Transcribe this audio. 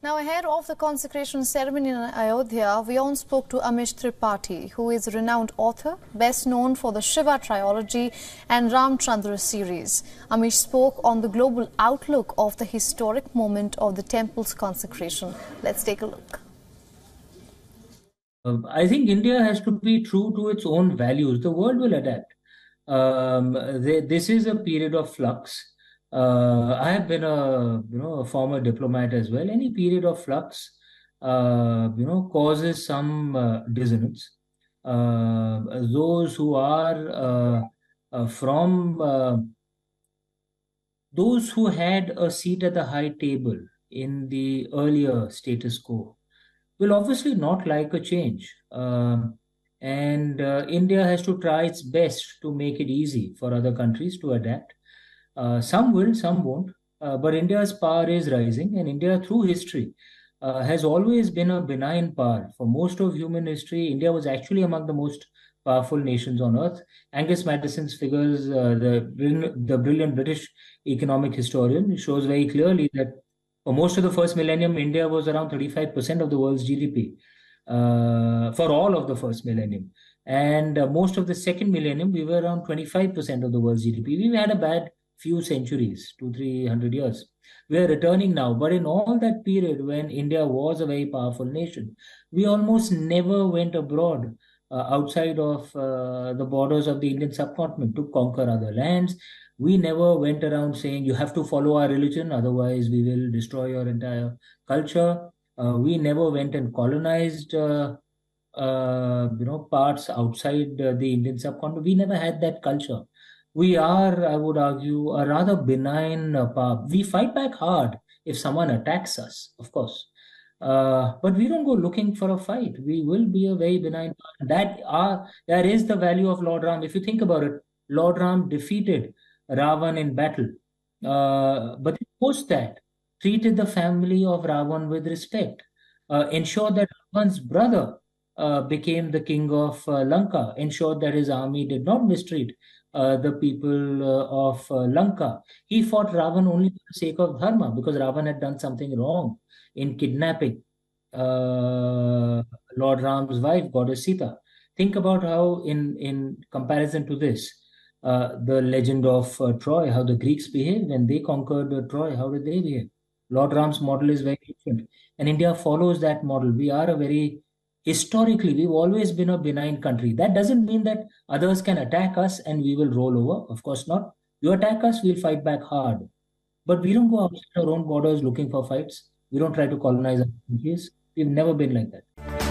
Now, ahead of the consecration ceremony in Ayodhya, WION spoke to Amish Tripathi, who is a renowned author, best known for the Shiva trilogy and Ramchandra series. Amish spoke on the global outlook of the historic moment of the temple's consecration. Let's take a look. I think India has to be true to its own values. The world will adapt. This is a period of flux. I have been a former diplomat as well. Any period of flux, causes some dissonance. Those who are from those who had a seat at the high table in the earlier status quo will obviously not like a change. And India has to try its best to make it easy for other countries to adapt. Some will, some won't. But India's power is rising, and India, through history, has always been a benign power. For most of human history, India was actually among the most powerful nations on earth. Angus Maddison's figures, the brilliant British economic historian, shows very clearly that for most of the first millennium, India was around 35% of the world's GDP for all of the first millennium. And most of the second millennium, we were around 25% of the world's GDP. We had a bad few centuries, 200-300 years. We are returning now. But in all that period when India was a very powerful nation, we almost never went abroad outside of the borders of the Indian subcontinent to conquer other lands. We never went around saying you have to follow our religion, otherwise we will destroy your entire culture. We never went and colonized parts outside the Indian subcontinent. We never had that culture. We are, I would argue, a rather benign power. We fight back hard if someone attacks us, of course. But we don't go looking for a fight. We will be a very benign power. That is the value of Lord Ram. If you think about it, Lord Ram defeated Ravan in battle. But post that, treated the family of Ravan with respect, ensured that Ravan's brother became the king of Lanka, ensured that his army did not mistreat the people of Lanka. He fought Ravan only for the sake of dharma, because Ravan had done something wrong in kidnapping Lord Ram's wife, Goddess Sita. Think about how, in comparison to this, the legend of Troy, how the Greeks behaved when they conquered Troy. How did they behave? Lord Ram's model is very different. And India follows that model. We are historically, we've always been a benign country. That doesn't mean that others can attack us and we will roll over. Of course not. You attack us, we'll fight back hard. But we don't go outside our own borders looking for fights. We don't try to colonize our countries. We've never been like that.